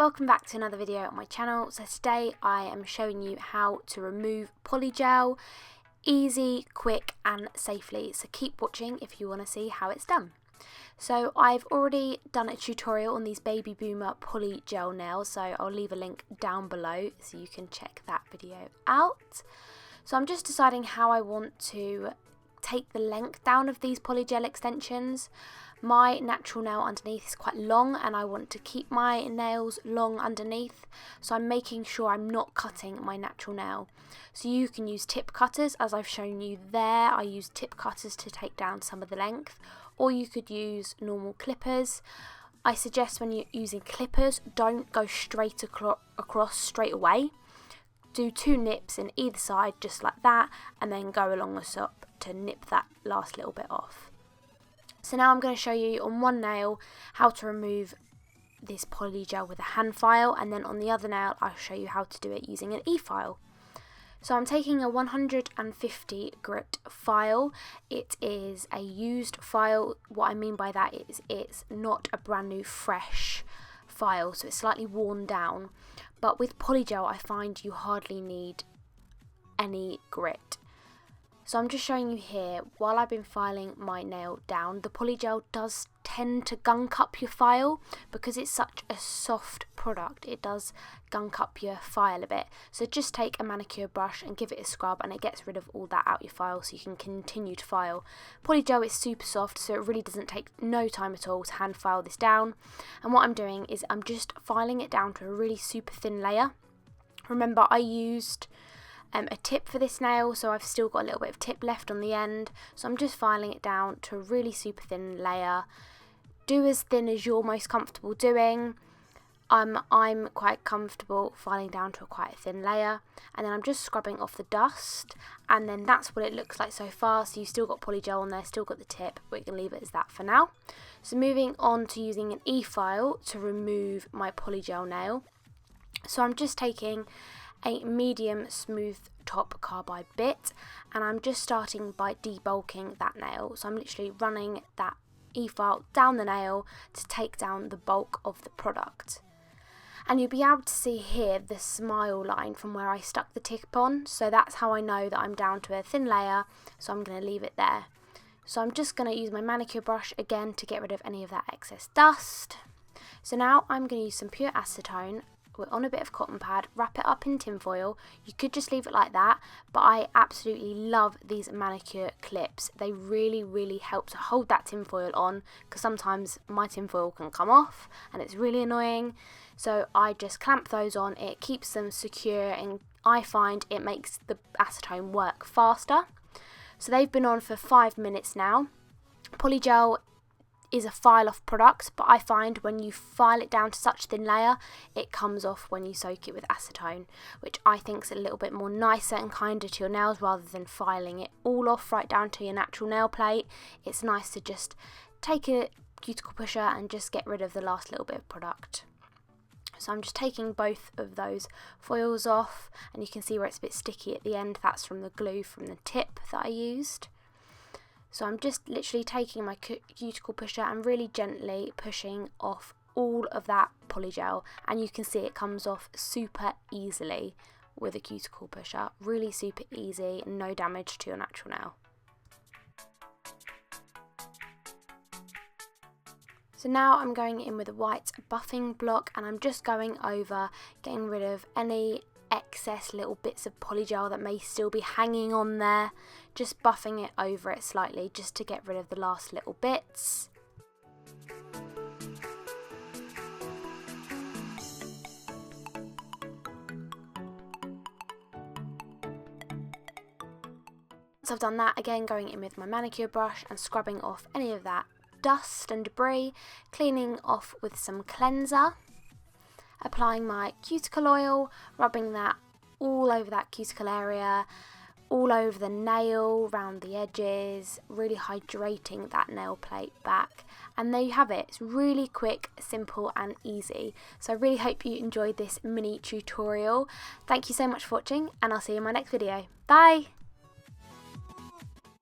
welcome back to another video on my channel. So today I am showing you how to remove polygel easy, quick and safely. So keep watching if you want to see how it's done. So I've already done a tutorial on these Baby Boomer polygel nails, so I'll leave a link down below so you can check that video out. So I'm just deciding how I want to take the length down of these polygel extensions. My natural nail underneath is quite long and I want to keep my nails long underneath, so I'm making sure I'm not cutting my natural nail. So you can use tip cutters, as I've shown you there. I use tip cutters to take down some of the length, or you could use normal clippers. I suggest when you're using clippers, don't go straight across straight away. Do 2 nips in either side just like that, and then go along the top to nip that last little bit off. So now I'm going to show you on one nail how to remove this polygel with a hand file, and then on the other nail I'll show you how to do it using an e-file. So I'm taking a 150 grit file. It is a used file. What I mean by that is it's not a brand new fresh file, so it's slightly worn down. But with polygel I find you hardly need any grit. So I'm just showing you here, while I've been filing my nail down, the polygel does tend to gunk up your file because it's such a soft product. It does gunk up your file a bit. So just take a manicure brush and give it a scrub, and it gets rid of all that out your file so you can continue to file. Polygel is super soft, so it really doesn't take no time at all to hand file this down. And what I'm doing is I'm just filing it down to a really super thin layer. Remember, I used a tip for this nail, so I've still got a little bit of tip left on the end, so I'm just filing it down to a really super thin layer. Do as thin as you're most comfortable doing. I'm quite comfortable filing down to quite a thin layer, and then I'm just scrubbing off the dust, and then that's what it looks like so far. So you've still got polygel on there, still got the tip, but we can leave it as that for now. So moving on to using an e-file to remove my polygel nail. So I'm just taking a medium smooth top carbide bit, and I'm just starting by debulking that nail. So I'm literally running that e-file down the nail to take down the bulk of the product. And you'll be able to see here the smile line from where I stuck the tip on, so that's how I know that I'm down to a thin layer, so I'm going to leave it there. So I'm just going to use my manicure brush again to get rid of any of that excess dust. So now I'm going to use some pure acetone. We're on a bit of cotton pad, wrap it up in tinfoil. You could just leave it like that, but I absolutely love these manicure clips. They really help to hold that tinfoil on, because sometimes my tinfoil can come off and it's really annoying. So I just clamp those on. It keeps them secure, and I find it makes the acetone work faster. So they've been on for 5 minutes now. Polygel is a file off product, but I find when you file it down to such a thin layer, it comes off when you soak it with acetone, which I think is a little bit more nicer and kinder to your nails, rather than filing it all off right down to your natural nail plate. It's nice to just take a cuticle pusher and just get rid of the last little bit of product. So I'm just taking both of those foils off, and you can see where it's a bit sticky at the end. That's from the glue from the tip that I used. So I'm just literally taking my cuticle pusher and really gently pushing off all of that polygel, and you can see it comes off super easily with a cuticle pusher. Really super easy, no damage to your natural nail. So now I'm going in with a white buffing block, and I'm just going over, getting rid of any excess little bits of polygel that may still be hanging on there, just buffing it over it slightly just to get rid of the last little bits. So I've done that, again going in with my manicure brush and scrubbing off any of that dust and debris, cleaning off with some cleanser. Applying my cuticle oil, rubbing that all over that cuticle area, all over the nail, around the edges, really hydrating that nail plate back. And there you have it. It's really quick, simple and easy. So I really hope you enjoyed this mini tutorial. Thank you so much for watching, and I'll see you in my next video. Bye!